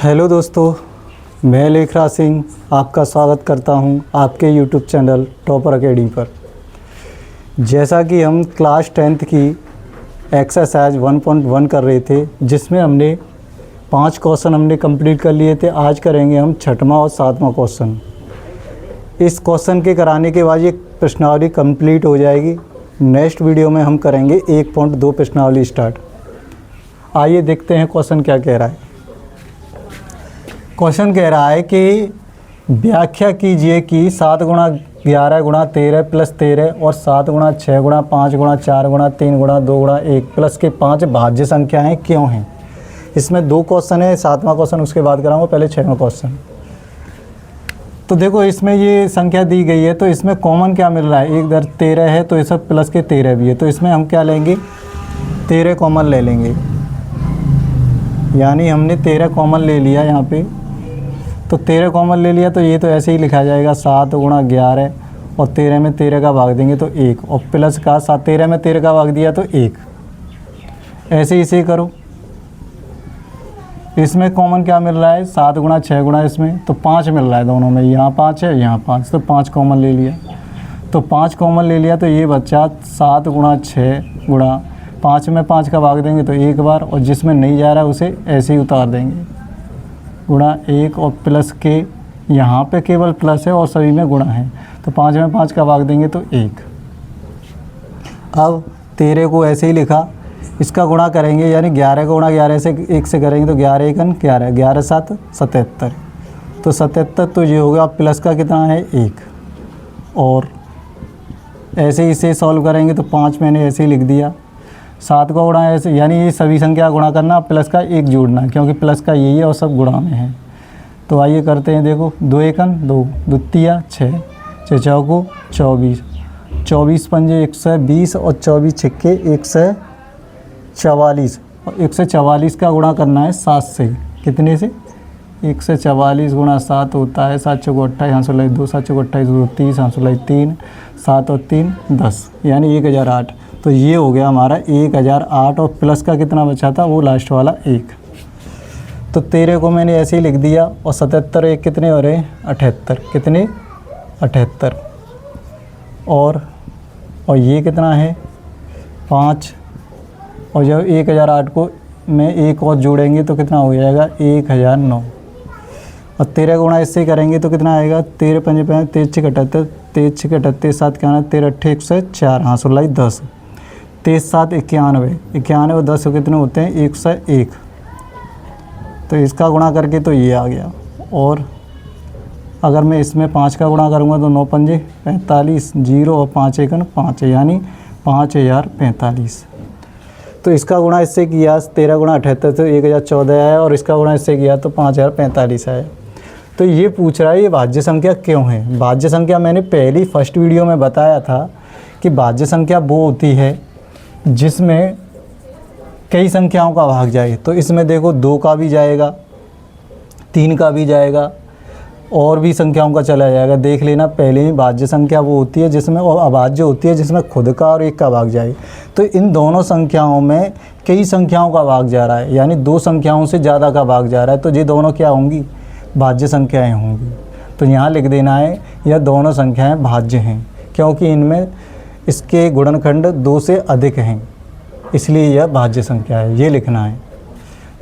Hello दोस्तों, मैं लेखराज सिंह आपका स्वागत करता हूं आपके यूट्यूब चैनल टॉपर अकेडमी पर। जैसा कि हम क्लास 10th की एक्सरसाइज 1.1 कर रहे थे, जिसमें हमने 5 क्वेश्चन हमने कंप्लीट कर लिए थे। आज करेंगे हम 6वां और 7वां क्वेश्चन। इस क्वेश्चन के कराने के बाद ये प्रश्नावली कंप्लीट हो जाएगी। नेक्स्ट वीडियो में हम करेंगे 1.2 प्रश्नावली स्टार्ट। आइए देखते हैं क्वेश्चन क्या कह रहा है। क्वेश्चन कह रहा है कि व्याख्या कीजिए कि 7 गुणा 11 गुणा 13 प्लस 13 और 7 गुणा 6 गुणा 5 गुणा 4 गुणा 3 गुणा 2 गुणा 1 प्लस के 5 भाज्य संख्याएं क्यों हैं। इसमें 2 क्वेश्चन है, 7वां क्वेश्चन उसके बाद कराऊंगा, पहले 6वां क्वेश्चन। तो देखो, इसमें ये संख्या दी गई है तो इसमें कॉमन क्या मिल रहा है। एक इधर 13 है तो इस प्लस के 13 भी है, तो इसमें हम क्या लेंगे, 13 कॉमन ले लेंगे। यानी हमने 13 कॉमन ले लिया यहाँ पे, तो 13 कॉमन ले लिया तो ये तो ऐसे ही लिखा जाएगा 7 गुणा 11 और 13 में 13 का भाग देंगे तो 1 और प्लस का 13 में 13 का भाग दिया तो 1। ऐसे इसे करो। इसमें कॉमन क्या मिल रहा है, 7 गुणा 6 गुणा, इसमें तो 5 मिल रहा है दोनों में। यहाँ 5 है, यहाँ 5, तो 5 कॉमन ले लिया। तो 5 कॉमन ले लिया तो ये बच्चा 7 गुणा 6 गुणा 5 में 5 का भाग देंगे तो 1 बार, और जिसमें नहीं जा रहा है उसे ऐसे ही उतार देंगे, गुणा 1 और प्लस के यहाँ पे केवल प्लस है और सभी में गुणा है, तो 5 में 5 का भाग देंगे तो 1। अब 13 को ऐसे ही लिखा, इसका गुणा करेंगे यानी 11 को गुणा 11 से 1 से करेंगे तो 11 1 11, 11 7 77, तो 77 तो ये होगा। प्लस का कितना है 1, और ऐसे ही इसे सॉल्व करेंगे तो 5 मैंने ऐसे ही लिख दिया। 7 को गुणा ऐसे, यानी ये सभी संख्या गुणा करना, प्लस का 1 जोड़ना, क्योंकि प्लस का यही है और सब गुणा में है। तो आइए करते हैं। देखो, 2 1 2, 2 3 6, 6 चौको 24, 24 पंजे 120 और 24 छक्के 144, और 144 का गुणा करना है 7 से। कितने से, 144 गुणा 7 होता है 7 चौको 28, 5 लाई 2, 7 चौको 28 2 30, 5 लाई 3, 7 और 3 10, यानी 1008। तो ये हो गया हमारा 1008, और प्लस का कितना बचा था, वो लास्ट वाला 1। तो 13 को मैंने ऐसे ही लिख दिया, और 77 1 कितने हो रहे हैं 78, कितने 78, और ये कितना है 5, और जब 1008 को में 1 और जोड़ेंगे तो कितना हो जाएगा 1009, और 13 गुणा इससे करेंगे तो कितना आएगा 13 5 5 13 6 78, 13 6 78 7 क्या 13 8 104, हाँ 16 10, 23 7 91, 91 और 10 कितने होते हैं 101। तो इसका गुणा करके तो ये आ गया, और अगर मैं इसमें 5 का गुणा करूँगा तो 9 पंजे 45, 0 और 5 1 5, यानी 5045। तो इसका गुणा इससे किया 13 गुणा 78 तो 1014 आया, और इसका गुणा इससे किया तो 5045 आया। तो ये पूछ रहा है ये भाज्य संख्या क्यों है। भाज्य संख्या मैंने पहली फर्स्ट वीडियो में बताया था कि भाज्य संख्या वो होती है जिसमें कई संख्याओं का भाग जाए। तो इसमें देखो 2 का भी जाएगा, 3 का भी जाएगा, और भी संख्याओं का चला जाएगा। देख लेना, पहले ही भाज्य संख्या वो होती है जिसमें, और अभाज्य होती है जिसमें खुद का और 1 का भाग जाए। तो इन दोनों संख्याओं में कई संख्याओं का भाग जा रहा है, यानी 2 संख्याओं से ज़्यादा का भाग जा रहा है, तो ये दोनों क्या होंगी, भाज्य संख्याएँ होंगी। तो यहाँ लिख देना है यह दोनों संख्याएँ भाज्य हैं, क्योंकि इनमें इसके गुणनखंड 2 से अधिक हैं, इसलिए यह भाज्य संख्या है, ये लिखना है।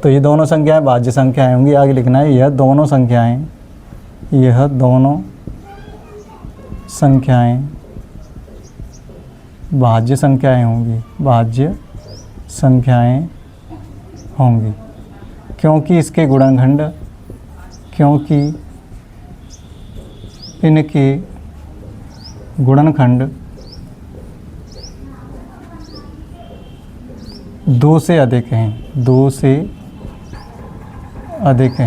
तो ये दोनों संख्याएं भाज्य संख्याएं होंगी। आगे लिखना है यह दोनों संख्याएं भाज्य संख्याएं होंगी, भाज्य संख्याएं होंगी, क्योंकि इसके गुणनखंड, क्योंकि इनके गुणनखंड 2 से अधिक हैं, 2 से अधिक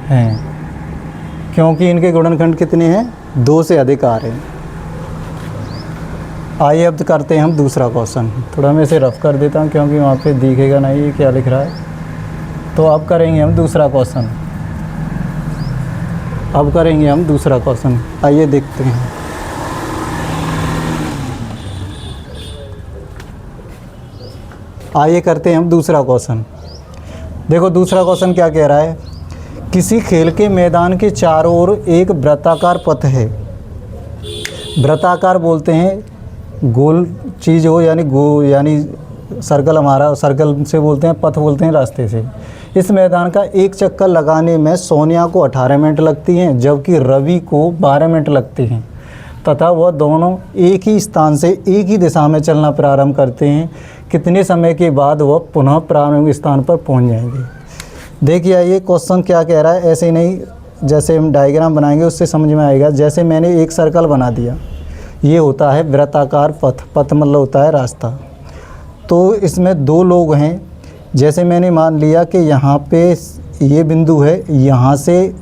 हैं, क्योंकि इनके गुणनखंड कितने हैं, 2 से अधिक आ रहे हैं। आइए अब करते हैं हम दूसरा क्वेश्चन। थोड़ा मैं इसे रफ कर देता हूँ क्योंकि वहाँ पे दिखेगा नहीं ये क्या लिख रहा है। तो अब करेंगे हम दूसरा क्वेश्चन। आइए देखते हैं। आइए करते हैं हम दूसरा क्वेश्चन। देखो दूसरा क्वेश्चन क्या कह रहा है, किसी खेल के मैदान के चारों ओर एक वृत्ताकार पथ है। वृत्ताकार बोलते हैं गोल चीज़ हो, यानी सर्कल, हमारा सर्कल से बोलते हैं, पथ बोलते हैं रास्ते से। इस मैदान का एक चक्कर लगाने में सोनिया को 18 मिनट लगती हैं, जबकि रवि को 12 मिनट लगते हैं तथा वह दोनों एक ही स्थान से एक ही दिशा में चलना प्रारंभ करते हैं। कितने समय के बाद वह पुनः प्रारंभिक स्थान पर पहुंच जाएंगे। देखिए ये क्वेश्चन क्या कह रहा है, ऐसे नहीं, जैसे हम डायग्राम बनाएंगे उससे समझ में आएगा। जैसे मैंने एक सर्कल बना दिया, ये होता है वृत्ताकार पथ, पथ मतलब होता है रास्ता। तो इसमें दो लोग हैं, जैसे मैंने मान लिया कि यहाँ पे ये बिंदु है, यहाँ से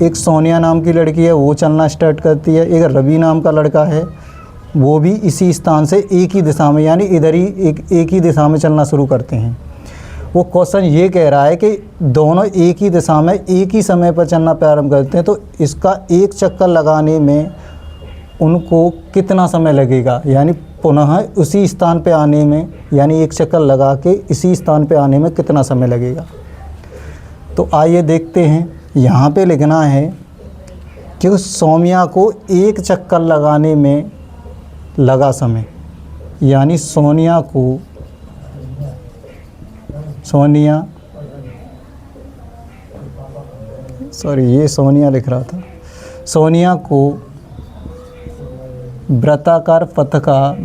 एक सोनिया नाम की लड़की है, वो चलना स्टार्ट करती है। एक रवि नाम का लड़का है, वो भी इसी स्थान से एक ही दिशा में, यानी इधर ही एक ही दिशा में चलना शुरू करते हैं। वो क्वेश्चन ये कह रहा है कि दोनों एक ही दिशा में एक ही समय पर चलना प्रारंभ करते हैं, तो इसका एक चक्कर लगाने में उनको कितना समय लगेगा, यानी पुनः उसी स्थान पे आने में, यानी एक चक्कर लगा के इसी स्थान पे आने में कितना समय लगेगा। तो आइए देखते हैं। यहाँ पे लिखना है कि सोनिया को एक चक्कर लगाने में लगा समय, यानी सोनिया लिख रहा था। सोनिया को वृत्ताकार पथ का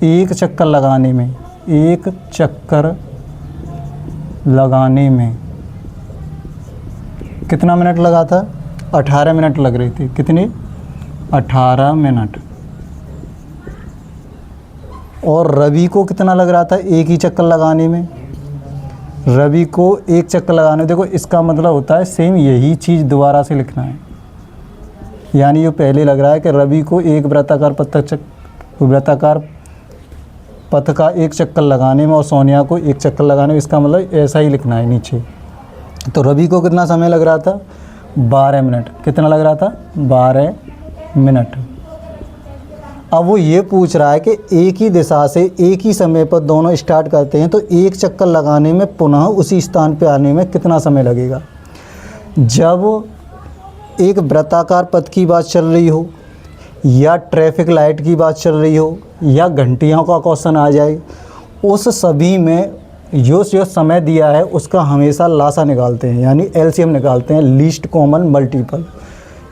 एक चक्कर लगाने में कितना मिनट लगा था? 18 मिनट लग रही थी। कितनी? 18 मिनट। और रवि को कितना लग रहा था एक ही चक्कर लगाने में? रवि को एक चक्कर लगाने, देखो इसका मतलब होता है सेम यही चीज़ दोबारा से लिखना है। यानी ये पहले लग रहा है कि रवि को एक वृत्ताकार पथ का एक चक्कर लगाने में और सोनिया को एक चक्कर लगाने में, इसका मतलब ऐसा ही लिखना है नीचे। तो रवि को कितना समय लग रहा था? 12 मिनट। कितना लग रहा था? 12 मिनट। अब वो ये पूछ रहा है कि एक ही दिशा से एक ही समय पर दोनों स्टार्ट करते हैं, तो एक चक्कर लगाने में पुनः उसी स्थान पर आने में कितना समय लगेगा। जब एक वृत्ताकार पथ की बात चल रही हो, या ट्रैफिक लाइट की बात चल रही हो, या घंटियों का क्वेश्चन आ जाए, उस सभी में जो समय दिया है उसका हमेशा लासा निकालते हैं, यानी एलसीएम निकालते हैं, लीस्ट कॉमन मल्टीपल,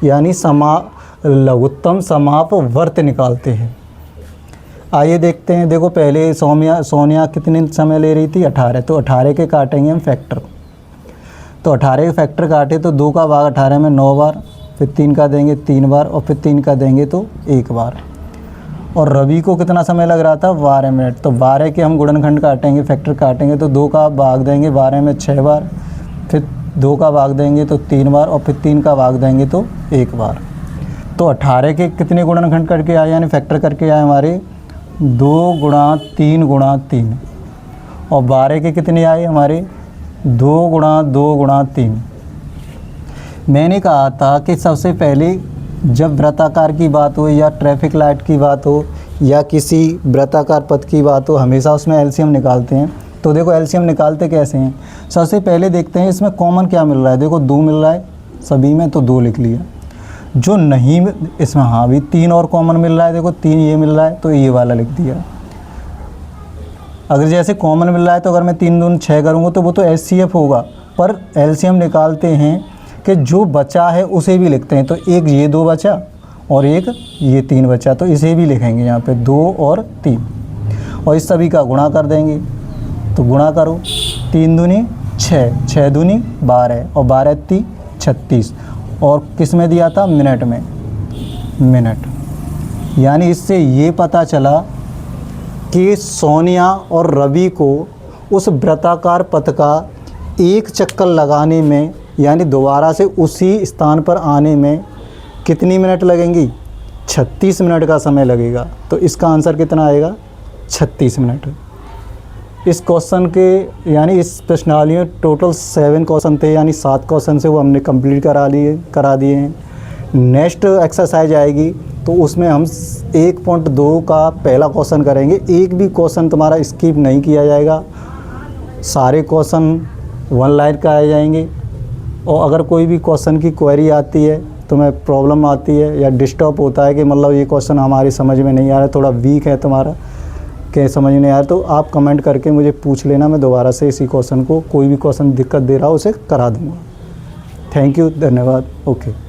यानी लघुत्तम समाप वर्त निकालते हैं। आइए देखते हैं। देखो पहले सोनिया कितने समय ले रही थी? 18। तो 18 के काटेंगे हम फैक्टर। तो 18 के फैक्टर काटे तो 2 का भाग 18 में 9 बार, फिर 3 का देंगे 3 बार, और फिर 3 का देंगे तो 1 बार। और रवि को कितना समय लग रहा था? 12 मिनट। तो 12 के हम गुणनखंड काटेंगे, फैक्टर काटेंगे, तो 2 का भाग देंगे 12 में 6 बार, फिर 2 का भाग देंगे तो 3 बार, और फिर 3 का भाग देंगे तो 1 बार। तो 18 के कितने गुणनखंड करके आए, यानी फैक्टर करके आए हमारे 2 गुणा 3 गुणा 3, और 12 के कितने आए हमारे 2 गुणा 2 गुणा 3। मैंने कहा था कि सबसे पहले जब वृत्ताकार की बात हो, या ट्रैफिक लाइट की बात हो, या किसी वृत्ताकार पथ की बात हो, हमेशा उसमें एलसीएम निकालते हैं। तो देखो एलसीएम निकालते कैसे हैं। सबसे पहले देखते हैं इसमें कॉमन क्या मिल रहा है। देखो 2 मिल रहा है सभी में, तो 2 लिख लिया। जो नहीं, इसमें हाँ भी 3 और कॉमन मिल रहा है। देखो 3 ये मिल रहा है, तो ये वाला लिख दिया। अगर जैसे कॉमन मिल रहा है तो अगर मैं 3 दूनी 6 करूँगा तो वो तो एचसीएफ होगा, पर एलसीएम निकालते हैं कि जो बचा है उसे भी लिखते हैं। तो एक ये 2 बचा और एक ये 3 बचा, तो इसे भी लिखेंगे यहाँ पे 2 और 3, और इस सभी का गुणा कर देंगे। तो गुणा करो, 3 दूनी 6, 6 दूनी 12, और 12 3 36, और किस में दिया था? मिनट में, मिनट। यानी इससे ये पता चला कि सोनिया और रवि को उस वृत्ताकार पथ का एक चक्कर लगाने में, यानी दोबारा से उसी स्थान पर आने में कितनी मिनट लगेंगी? 36 मिनट का समय लगेगा। तो इसका आंसर कितना आएगा? 36 मिनट। इस क्वेश्चन के, यानी इस प्रश्नावली में टोटल 7 क्वेश्चन थे, यानी 7 क्वेश्चन से वो हमने कंप्लीट करा दिए हैं। नेक्स्ट एक्सरसाइज आएगी तो उसमें हम 1.2 का पहला क्वेश्चन करेंगे। एक भी क्वेश्चन तुम्हारा स्किप नहीं किया जाएगा, सारे क्वेश्चन 1 लाइन का आ जाएंगे। और अगर कोई भी क्वेश्चन की क्वेरी आती है, तुम्हें प्रॉब्लम आती है या डिस्टर्ब होता है कि मतलब ये क्वेश्चन हमारी समझ में नहीं आ रहा, थोड़ा वीक है तुम्हारा, कि समझ नहीं आ रहा, तो आप कमेंट करके मुझे पूछ लेना। मैं दोबारा से इसी क्वेश्चन को, कोई भी क्वेश्चन दिक्कत दे रहा हो उसे करा दूँगा। थैंक यू, धन्यवाद। ओके।